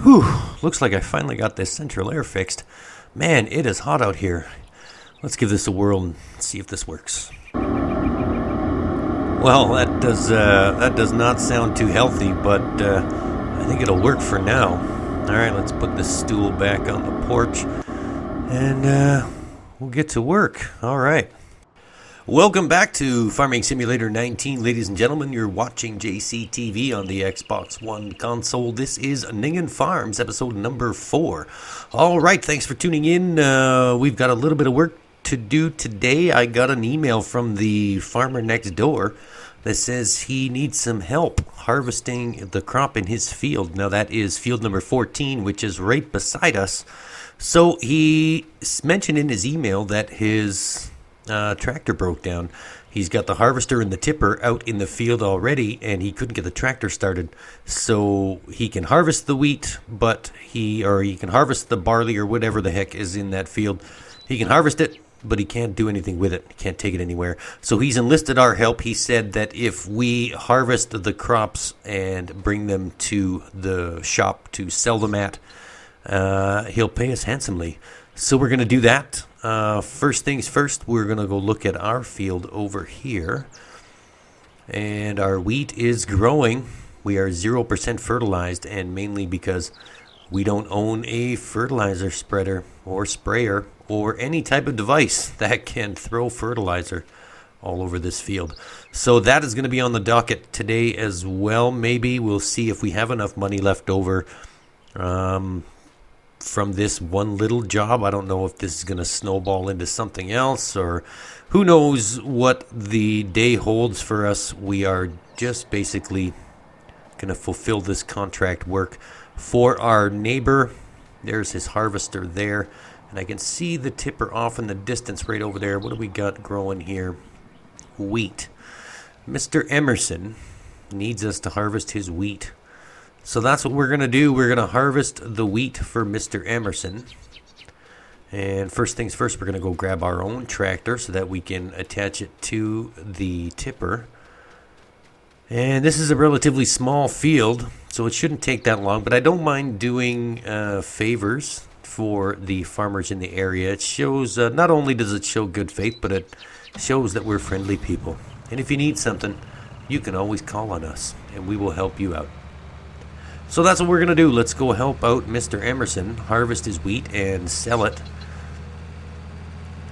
Whew, looks like I finally got this central air fixed. Man, it is hot out here. Let's give this a whirl and see if this works. Well, that does not sound too healthy, but I think it'll work for now. All right, let's put this stool back on the porch, and we'll get to work. All right. Welcome back to Farming Simulator 19, ladies and gentlemen. You're watching JCTV on the Xbox One console. This is Ninghan Farms, episode number 4. All right, thanks for tuning in. We've got a little bit of work to do today. I got an email from the farmer next door that says he needs some help harvesting the crop in his field. Now, that is field number 14, which is right beside us. So he mentioned in his email that his tractor broke down. He's got the harvester and the tipper out in the field already, and he couldn't get the tractor started. So he can harvest the wheat, but he can harvest the barley or whatever the heck is in that field. He can harvest it, but he can't do anything with it. He can't take it anywhere. So he's enlisted our help. He said that if we harvest the crops and bring them to the shop to sell them at, he'll pay us handsomely. So we're going to do that. First things first, we're going to go look at our field over here. And our wheat is growing. We are 0% fertilized, and mainly because we don't own a fertilizer spreader or sprayer or any type of device that can throw fertilizer all over this field. So that is going to be on the docket today as well. Maybe we'll see if we have enough money left over from this one little job. I don't know if this is going to snowball into something else, or who knows what the day holds for us. We are just basically going to fulfill this contract work for our neighbor. There's his harvester there, and I can see the tipper off in the distance right over there. What do we got growing here? Wheat. Mr. Emerson needs us to harvest his wheat. So that's what we're going to do. We're going to harvest the wheat for Mr. Emerson. And first things first, we're going to go grab our own tractor so that we can attach it to the tipper. And this is a relatively small field, so it shouldn't take that long. But I don't mind doing favors for the farmers in the area. It shows, not only does it show good faith, but it shows that we're friendly people. And if you need something, you can always call on us, and we will help you out. So that's what we're going to do. Let's go help out Mr. Emerson, harvest his wheat and sell it.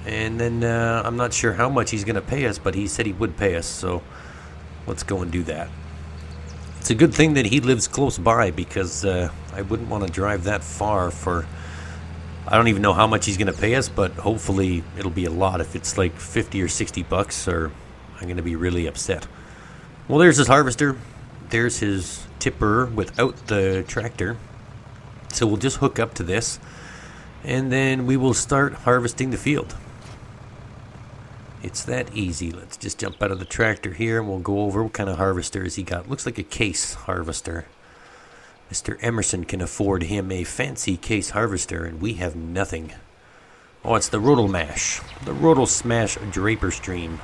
And then I'm not sure how much he's going to pay us, but he said he would pay us. So let's go and do that. It's a good thing that he lives close by, because I wouldn't want to drive that far for... I don't even know how much he's going to pay us, but hopefully it'll be a lot. If it's like 50 or 60 bucks, or I'm going to be really upset. Well, there's his harvester. There's his tipper without the tractor. So we'll just hook up to this, and then we will start harvesting the field. It's that easy. Let's just jump out of the tractor here, and we'll go over what kind of harvester has he got. Looks like a case harvester. Mr. Emerson can afford him a fancy case harvester, and we have nothing. Oh, it's the Rotel Mash. The Rotel Smash Draper Stream.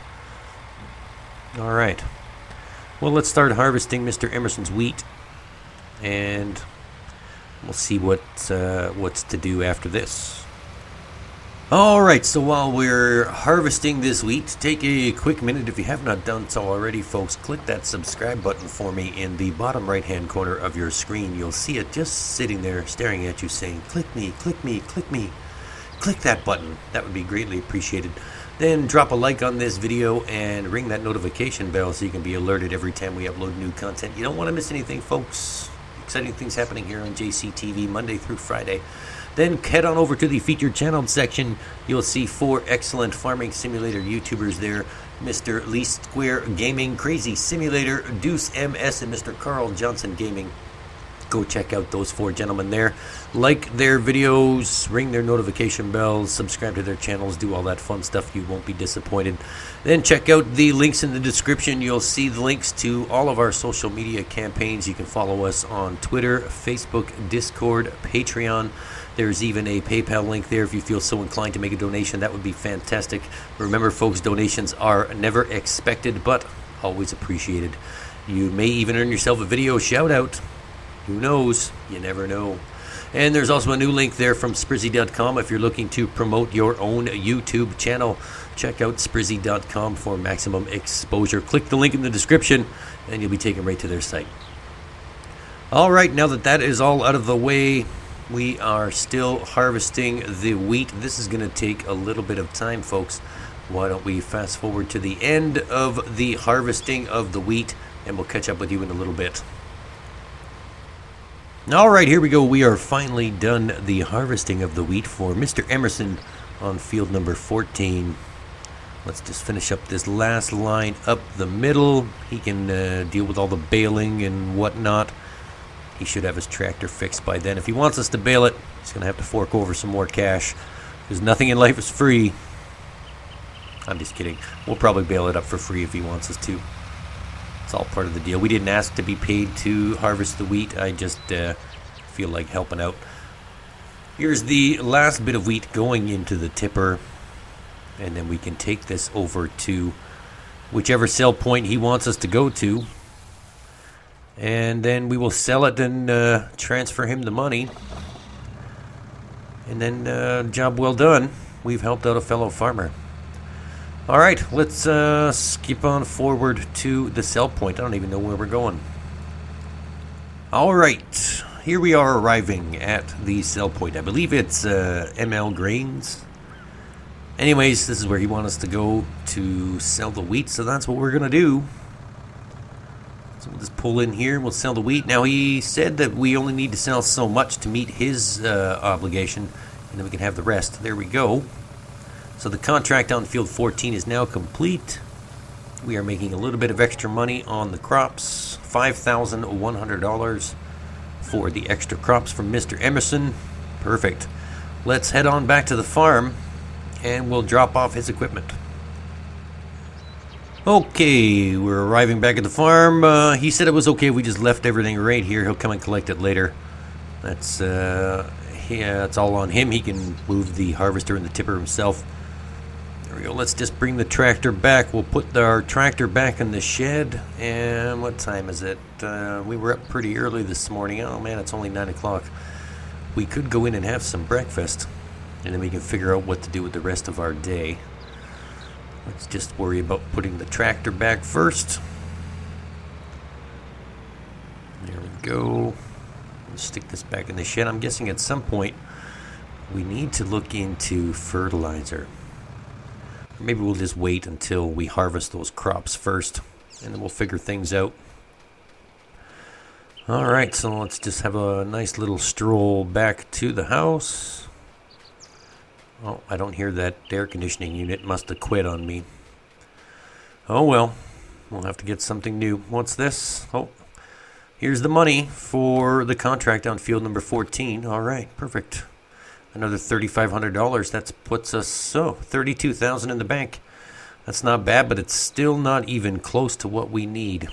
All right. Well, let's start harvesting Mr. Emerson's wheat, and we'll see what's to do after this. All right, so while we're harvesting this wheat, take a quick minute. If you have not done so already, folks, click that subscribe button for me in the bottom right-hand corner of your screen. You'll see it just sitting there staring at you saying, click me, click me, click me. Click that button. That would be greatly appreciated. Then drop a like on this video and ring that notification bell so you can be alerted every time we upload new content. You don't want to miss anything, folks. Exciting things happening here on JCTV Monday through Friday. Then head on over to the featured channel section. You'll see 4 excellent farming simulator YouTubers there. Mr. Lee Square Gaming, Crazy Simulator, Deuce MS, and Mr. Carl Johnson Gaming. Go check out those 4 gentlemen there. Like their videos, ring their notification bells, subscribe to their channels, do all that fun stuff. You won't be disappointed. Then check out the links in the description. You'll see the links to all of our social media campaigns. You can follow us on Twitter, Facebook, Discord, Patreon. There's even a PayPal link there if you feel so inclined to make a donation. That would be fantastic. Remember, folks, donations are never expected, but always appreciated. You may even earn yourself a video shout-out. Who knows? You never know. And there's also a new link there from Sprizzy.com if you're looking to promote your own YouTube channel. Check out Sprizzy.com for maximum exposure. Click the link in the description and you'll be taken right to their site. All right, now that is all out of the way, we are still harvesting the wheat. This is going to take a little bit of time, folks. Why don't we fast forward to the end of the harvesting of the wheat, and we'll catch up with you in a little bit. All right, here we go. We are finally done the harvesting of the wheat for Mr. Emerson on field number 14. Let's just finish up this last line up the middle. He can deal with all the baling and whatnot. He should have his tractor fixed by then. If he wants us to bale it, he's going to have to fork over some more cash, because nothing in life is free. I'm just kidding. We'll probably bail it up for free if he wants us to. It's all part of the deal. We didn't ask to be paid to harvest the wheat. I just feel like helping out. Here's the last bit of wheat going into the tipper, and then we can take this over to whichever sell point he wants us to go to. And then we will sell it and transfer him the money. And then job well done. We've helped out a fellow farmer. All right, let's skip on forward to the sell point. I don't even know where we're going. All right, here we are arriving at the sell point. I believe it's ML Grains. Anyways, this is where he wants us to go to sell the wheat, so that's what we're going to do. So we'll just pull in here, we'll sell the wheat. Now, he said that we only need to sell so much to meet his obligation, and then we can have the rest. There we go. So the contract on field 14 is now complete. We are making a little bit of extra money on the crops. $5,100 for the extra crops from Mr. Emerson. Perfect. Let's head on back to the farm, and we'll drop off his equipment. Okay, we're arriving back at the farm. He said it was okay if we just left everything right here. He'll come and collect it later. That's it's all on him. He can move the harvester and the tipper himself. There we go. Let's just bring the tractor back. We'll put our tractor back in the shed. And what time is it? We were up pretty early this morning. Oh man, it's only 9 o'clock. We could go in and have some breakfast, and then we can figure out what to do with the rest of our day. Let's just worry about putting the tractor back first. There we go. Let's stick this back in the shed. I'm guessing at some point we need to look into fertilizer. Maybe we'll just wait until we harvest those crops first, and then we'll figure things out. Alright, so let's just have a nice little stroll back to the house. Oh, I don't hear that air conditioning unit. Must have quit on me. Oh well, we'll have to get something new. What's this? Oh, here's the money for the contract on field number 14. All right, perfect. Another $3,500. That puts us $32,000 in the bank. That's not bad, but it's still not even close to what we need.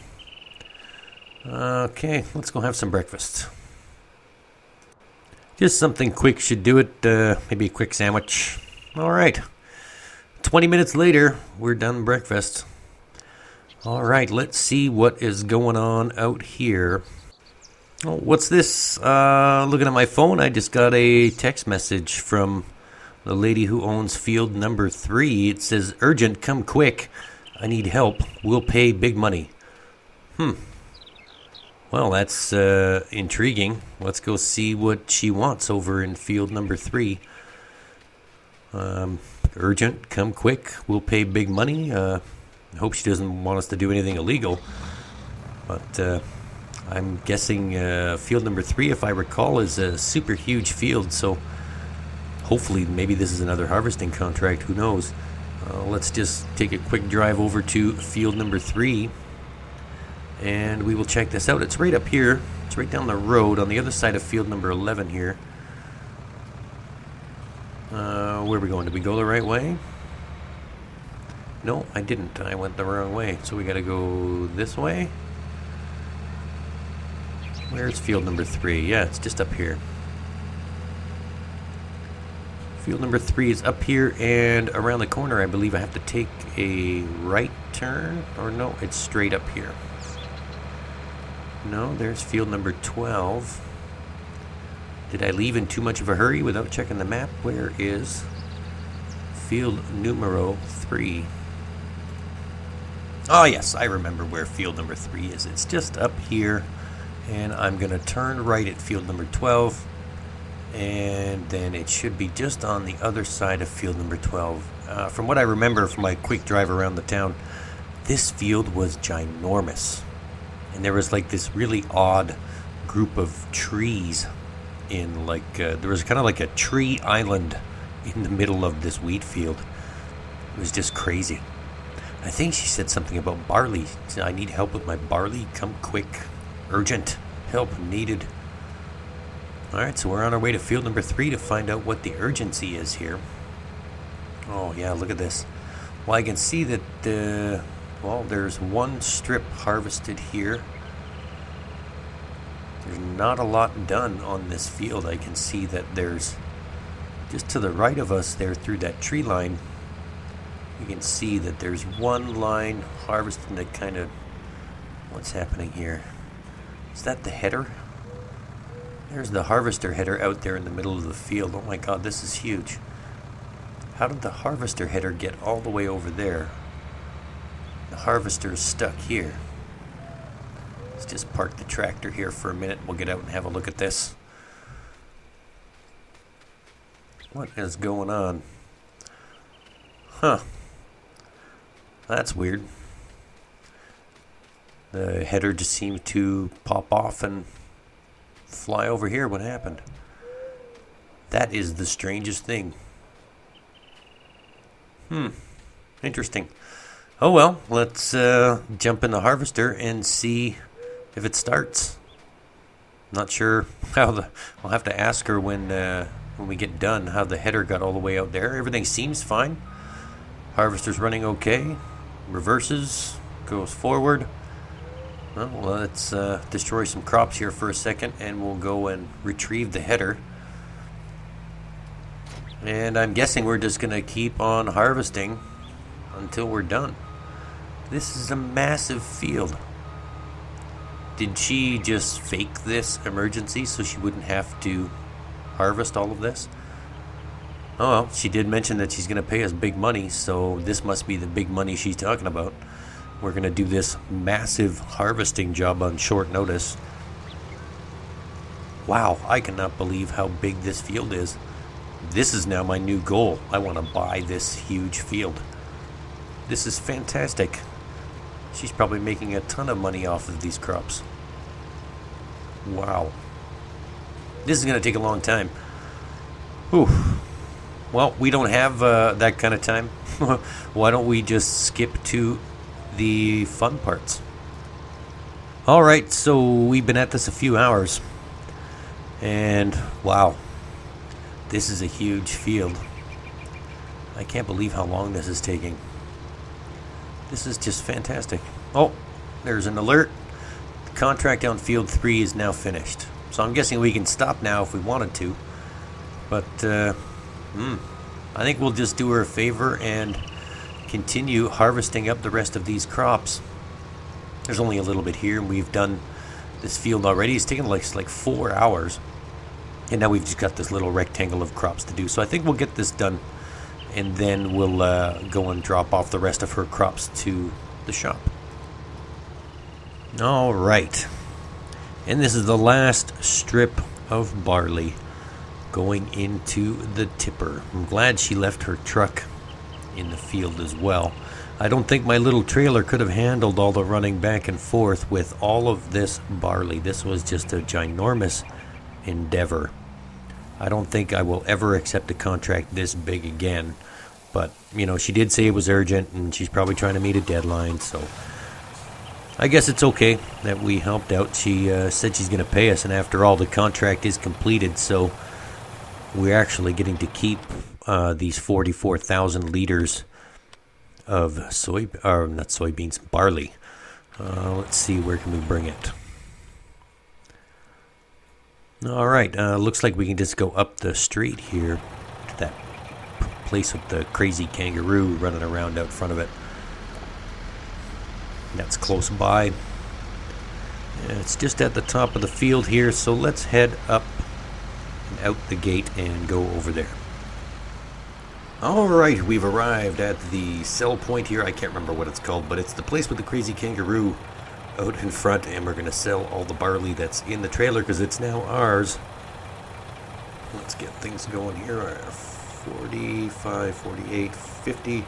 Okay, let's go have some breakfast. Just something quick should do it. Maybe a quick sandwich. All right. 20 minutes later, we're done breakfast. All right, let's see what is going on out here. Oh, what's this? Looking at my phone, I just got a text message from the lady who owns field number 3. It says, "Urgent, come quick. I need help. We'll pay big money." Well, that's intriguing. Let's go see what she wants over in field number 3. Urgent, come quick. We'll pay big money. I hope she doesn't want us to do anything illegal. But I'm guessing field number 3, if I recall, is a super huge field. So hopefully maybe this is another harvesting contract. Who knows? Let's just take a quick drive over to field number 3. And we will check this out. It's right up here. It's right down the road on the other side of field number 11 here. Where are we going? Did we go the right way? No, I didn't. I went the wrong way. So we got to go this way. Where's field number 3? Yeah, it's just up here. Field number 3 is up here, and around the corner I believe I have to take a right turn. Or no, it's straight up here. No, there's field number 12. Did I leave in too much of a hurry without checking the map? Where is field numero 3? Oh yes, I remember where field number 3 is. It's just up here, and I'm going to turn right at field number 12, and then it should be just on the other side of field number 12. From what I remember from my quick drive around the town, this field was ginormous, and there was like this really odd group of trees in there was kind of like a tree island in the middle of this wheat field. It was just crazy. I think she said something about barley. She said, I need help with my barley. Come quick. Urgent. Help needed. Alright, so we're on our way to field number 3 to find out what the urgency is here. Oh yeah, look at this. Well, I can see that there's one strip harvested here. There's not a lot done on this field. I can see that there's just to the right of us there through that tree line. You can see that there's one line harvesting that kind of... What's happening here? Is that the header? There's the harvester header out there in the middle of the field. Oh my god, this is huge. How did the harvester header get all the way over there? The harvester is stuck here. Let's just park the tractor here for a minute. We'll get out and have a look at this. What is going on? Huh. That's weird. The header just seemed to pop off and fly over here. What happened? That is the strangest thing. Interesting. Oh well, let's jump in the harvester and see if it starts. Not sure how I'll have to ask her when we get done how the header got all the way out there. Everything seems fine. Harvester's running okay. Reverses, goes forward. Well, let's destroy some crops here for a second, and we'll go and retrieve the header. And I'm guessing we're just going to keep on harvesting until we're done. This is a massive field. Did she just fake this emergency so she wouldn't have to harvest all of this? Oh well, she did mention that she's going to pay us big money, so this must be the big money she's talking about. We're going to do this massive harvesting job on short notice. Wow, I cannot believe how big this field is. This is now my new goal. I want to buy this huge field. This is fantastic. She's probably making a ton of money off of these crops. Wow. This is going to take a long time. Whew. Well, we don't have that kind of time. Why don't we just skip to the fun parts? Alright, so we've been at this a few hours. And, wow. This is a huge field. I can't believe how long this is taking. This is just fantastic. Oh, there's an alert. The contract on field 3 is now finished. So I'm guessing we can stop now if we wanted to. But, I think we'll just do her a favor and continue harvesting up the rest of these crops. There's only a little bit here, and we've done this field already. It's taken like 4 hours. And now we've just got this little rectangle of crops to do. So I think we'll get this done, and then we'll go and drop off the rest of her crops to the shop. All right. And this is the last strip of barley going into the tipper. I'm glad she left her truck in the field as well. I don't think my little trailer could have handled all the running back and forth with all of this barley. This was just a ginormous endeavor. I don't think I will ever accept a contract this big again. But, you know, she did say it was urgent, and she's probably trying to meet a deadline, so I guess it's okay that we helped out. She said she's going to pay us, and after all, the contract is completed, so we're actually getting to keep these 44,000 liters of barley. Let's see, where can we bring it? All right, looks like we can just go up the street here to that place with the crazy kangaroo running around out front of it. That's close by. It's just at the top of the field here, so let's head up and out the gate and go over there. Alright, we've arrived at the sell point here. I can't remember what it's called, but it's the place with the crazy kangaroo out in front, and we're going to sell all the barley that's in the trailer because it's now ours. Let's get things going here. 45, 48, 50,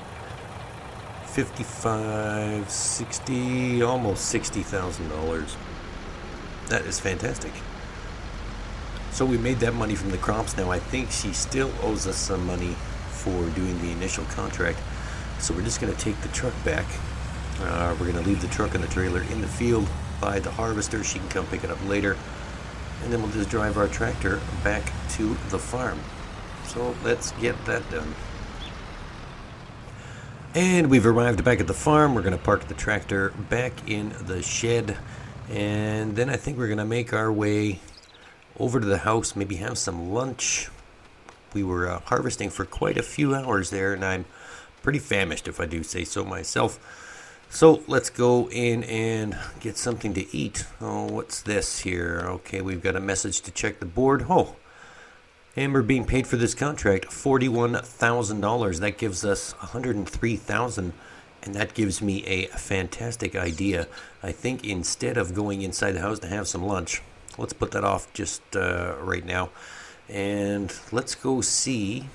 55, 60, almost $60,000. That is fantastic. So we made that money from the crops. Now I think she still owes us some money for doing the initial contract. So we're just going to take the truck back. We're going to leave the truck and the trailer in the field by the harvester. She can come pick it up later. And then we'll just drive our tractor back to the farm. So let's get that done. And we've arrived back at the farm. We're going to park the tractor back in the shed. And then I think we're going to make our way over to the house, maybe have some lunch. We were harvesting for quite a few hours there, and I'm pretty famished, if I do say so myself. So let's go in and get something to eat. Oh, what's this here? Okay, we've got a message to check the board. Oh, and we're being paid for this contract $41,000. That gives us $103,000, and that gives me a fantastic idea. I think instead of going inside the house to have some lunch, let's put that off just right now. And let's go see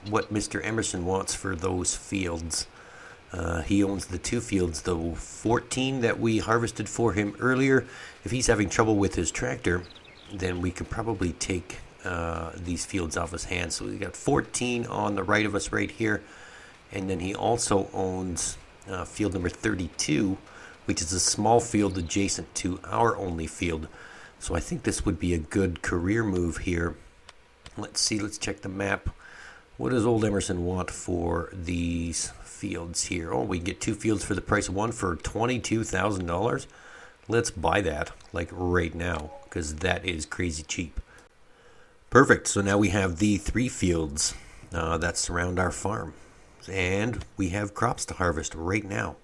what Mr. Emerson wants for those fields. He owns the 2 fields, the 14 that we harvested for him earlier. If he's having trouble with his tractor, then we could probably take these fields off his hands. So we got 14 on the right of us right here. And then he also owns field number 32, which is a small field adjacent to our only field. So I think this would be a good career move here. Let's see, let's check the map. What does old Emerson want for these fields here? Oh, we can get 2 fields for the price of 1 for $22,000. Let's buy that, like right now, because that is crazy cheap. Perfect, so now we have the 3 fields that surround our farm. And we have crops to harvest right now.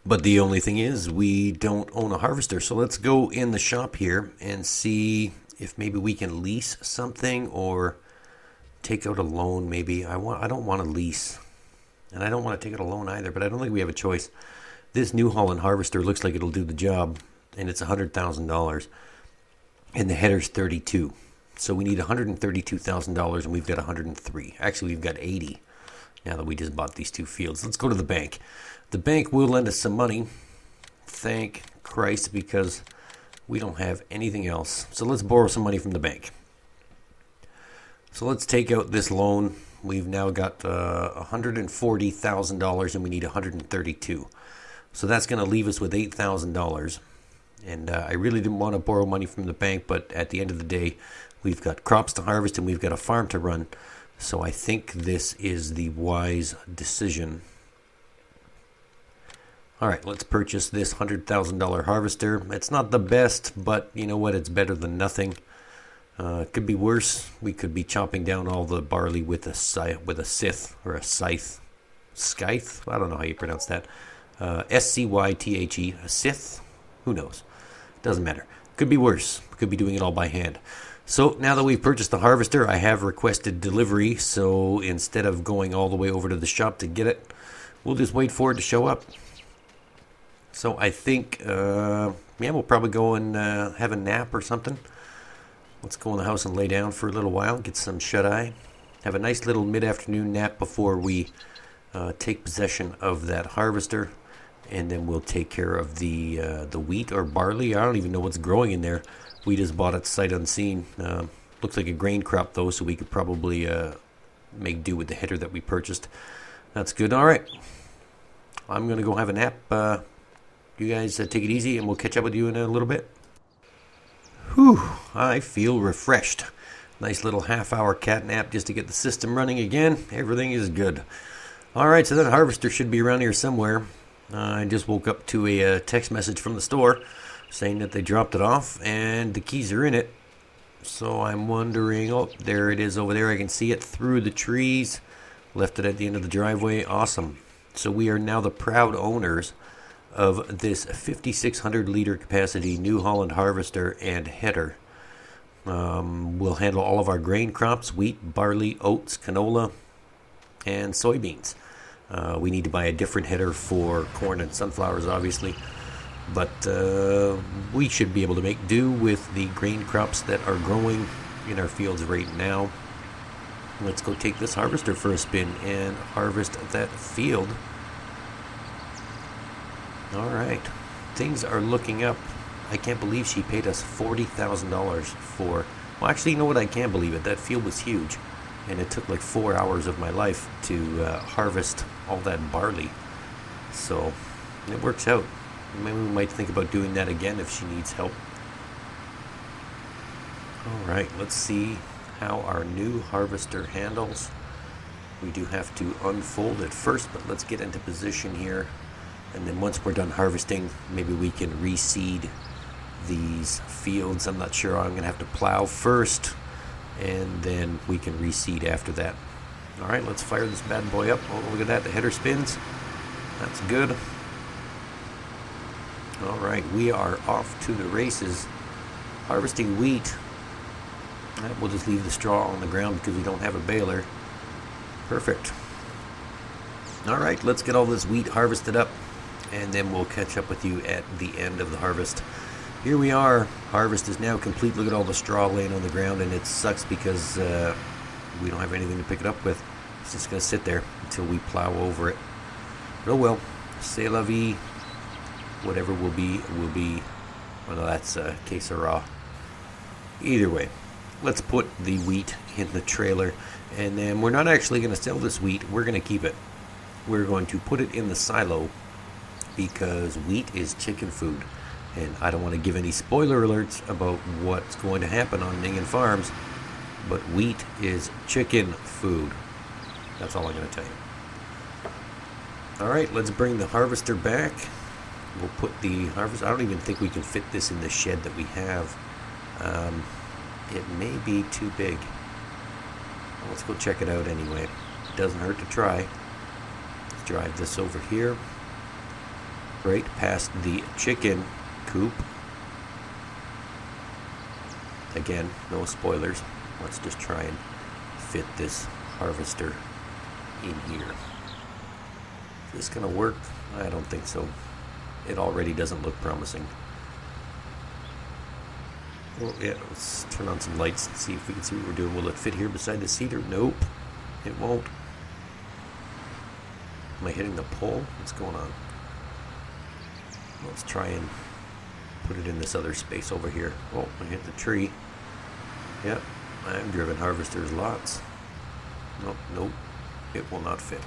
But the only thing is, we don't own a harvester. So let's go in the shop here and see if maybe we can lease something or take out a loan maybe. I don't want to lease. And I don't want to take out a loan either, but I don't think we have a choice. This New Holland harvester looks like it'll do the job, and it's $100,000. And the header's 32. So we need $132,000, and we've got 103. Actually, we've got 80 now that we just bought these 2 fields. Let's go to the bank. The bank will lend us some money. Thank Christ, because we don't have anything else. So let's borrow some money from the bank. So let's take out this loan. We've now got $140,000 and we need $132,000. So that's going to leave us with $8,000. And I really didn't want to borrow money from the bank, but at the end of the day, we've got crops to harvest and we've got a farm to run. So I think this is the wise decision. All right, let's purchase this $100,000 harvester. It's not the best, but you know what? It's better than nothing. It could be worse. We could be chopping down all the barley with a scythe or a scythe. Scythe? I don't know how you pronounce that. S-C-Y-T-H-E. A scythe? Who knows? Doesn't matter. Could be worse. Could be doing it all by hand. So now that we've purchased the harvester, I have requested delivery. So instead of going all the way over to the shop to get it, we'll just wait for it to show up. So I think, we'll probably go and have a nap or something. Let's go in the house and lay down for a little while, get some shut-eye. Have a nice little mid-afternoon nap before we take possession of that harvester. And then we'll take care of the wheat or barley. I don't even know what's growing in there. We just bought it sight unseen. Looks like a grain crop, though, so we could probably make do with the header that we purchased. That's good. All right. I'm going to go have a nap. You guys take it easy, and we'll catch up with you in a little bit. Whew, I feel refreshed. Nice little half-hour cat nap just to get the system running again. Everything is good. All right, so that harvester should be around here somewhere. I just woke up to a text message from the store saying that they dropped it off, and the keys are in it. So I'm wondering, oh, there it is over there. I can see it through the trees. Left it at the end of the driveway. Awesome. So we are now the proud owners of this 5,600 liter capacity New Holland harvester and header. We'll handle all of our grain crops: wheat, barley, oats, canola, and soybeans. We need to buy a different header for corn and sunflowers, obviously, but we should be able to make do with the grain crops that are growing in our fields right now. Let's go take this harvester for a spin and harvest that field. All right, things are looking up. I can't believe she paid us $40,000 for... Well, actually, you know what? I can't believe it. That field was huge, and it took like 4 hours of my life to harvest all that barley. So it works out. Maybe we might think about doing that again if she needs help. All right, let's see how our new harvester handles. We do have to unfold it first, but let's get into position here. And then once we're done harvesting, maybe we can reseed these fields. I'm not sure. I'm going to have to plow first, and then we can reseed after that. All right, let's fire this bad boy up. Oh, look at that. The header spins. That's good. All right, we are off to the races. Harvesting wheat. We'll just leave the straw on the ground because we don't have a baler. Perfect. All right, let's get all this wheat harvested up, and then we'll catch up with you at the end of the harvest. Here we are. Harvest is now complete. Look at all the straw laying on the ground, and it sucks because we don't have anything to pick it up with. It's just going to sit there until we plow over it. But oh well. C'est la vie. Whatever will be, will be. Well, that's que sera. Either way, let's put the wheat in the trailer, and then we're not actually going to sell this wheat. We're going to keep it. We're going to put it in the silo because wheat is chicken food, and I don't want to give any spoiler alerts about what's going to happen on Ninghan Farms, but wheat is chicken food. That's all I'm going to tell you. All right, let's bring the harvester back. We'll put the harvest. I don't even think we can fit this in the shed that we have. It may be too big. Well, let's go check it out anyway. It doesn't hurt to try. Let's drive this over here. Right past the chicken coop. Again, no spoilers. Let's just try and fit this harvester in here. Is this gonna work? I don't think so. It already doesn't look promising. Oh yeah, let's turn on some lights and see if we can see what we're doing. Will it fit here beside the cedar? Nope, it won't. Am I hitting the pole? What's going on? Let's try and put it in this other space over here. Oh, I hit the tree. Yep, I've driven harvesters lots. Nope, nope, it will not fit.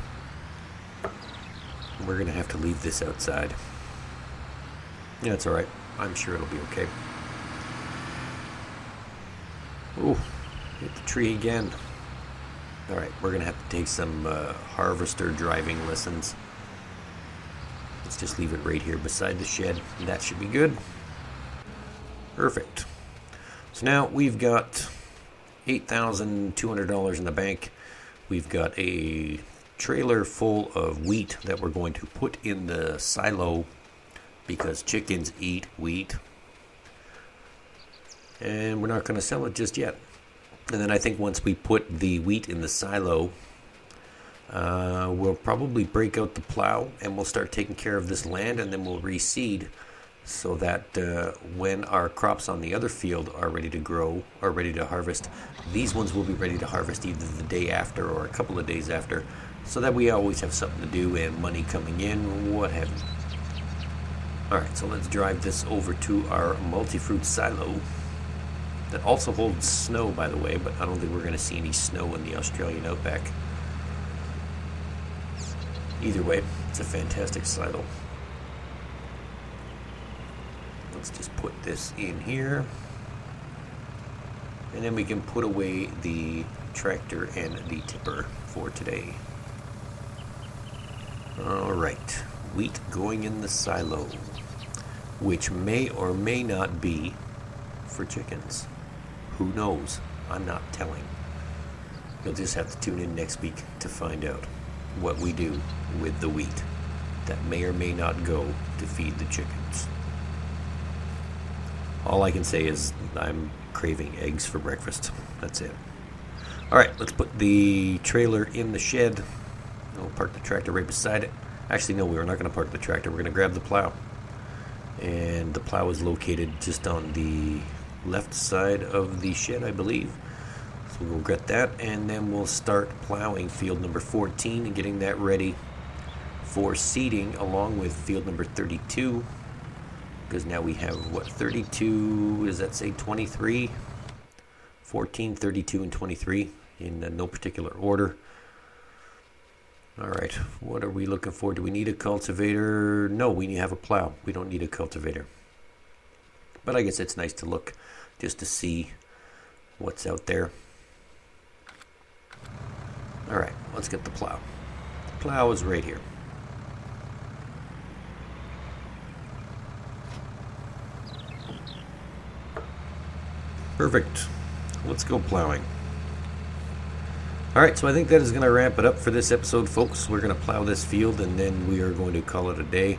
We're gonna have to leave this outside. Yeah, it's alright. I'm sure it'll be okay. Ooh, hit the tree again. Alright, we're gonna have to take some harvester driving lessons. Let's just leave it right here beside the shed. That should be good. Perfect. So now we've got $8,200 in the bank. We've got a trailer full of wheat that we're going to put in the silo because chickens eat wheat. And we're not going to sell it just yet. And then I think once we put the wheat in the silo, we'll probably break out the plow and we'll start taking care of this land, and then we'll reseed so that when our crops on the other field are ready to grow or ready to harvest, these ones will be ready to harvest either the day after or a couple of days after, so that we always have something to do and money coming in, what have you. Alright, so let's drive this over to our multi-fruit silo that also holds snow, by the way, but I don't think we're going to see any snow in the Australian outback. Either way, it's a fantastic silo. Let's just put this in here, and then we can put away the tractor and the tipper for today. Alright, wheat going in the silo, which may or may not be for chickens. Who knows? I'm not telling. You'll just have to tune in next week to find out what we do with the wheat. that may or may not go to feed the chickens. All I can say is I'm craving eggs for breakfast. That's it. Alright, let's put the trailer in the shed. We'll park the tractor right beside it. Actually, no, we're not going to park the tractor. We're going to grab the plow. And the plow is located just on the left side of the shed, I believe. So we'll get that, and then we'll start plowing field number 14 and getting that ready for seeding along with field number 32. Because now we have, what, 32, does that say 23? 14, 32, and 23 in no particular order. Alright, what are we looking for? Do we need a cultivator? No, we have a plow. We don't need a cultivator. But I guess it's nice to look just to see what's out there. Alright, let's get the plow. The plow is right here. Perfect. Let's go plowing. Alright, so I think that is going to wrap it up for this episode, folks. We're going to plow this field and then we are going to call it a day.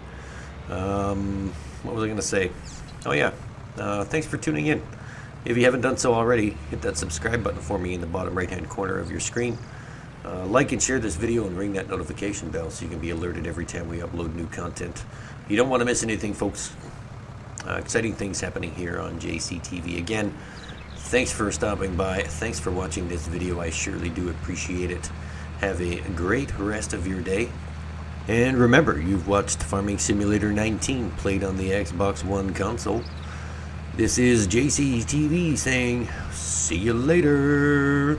What was I going to say? Oh yeah, thanks for tuning in. If you haven't done so already, hit that subscribe button for me in the bottom right hand corner of your screen. Like and share this video and ring that notification bell so you can be alerted every time we upload new content. You don't want to miss anything, folks. Exciting things happening here on JCTV. Again, thanks for stopping by. Thanks for watching this video. I surely do appreciate it. Have a great rest of your day. And remember, you've watched Farming Simulator 19 played on the Xbox One console. This is JCTV saying, see you later.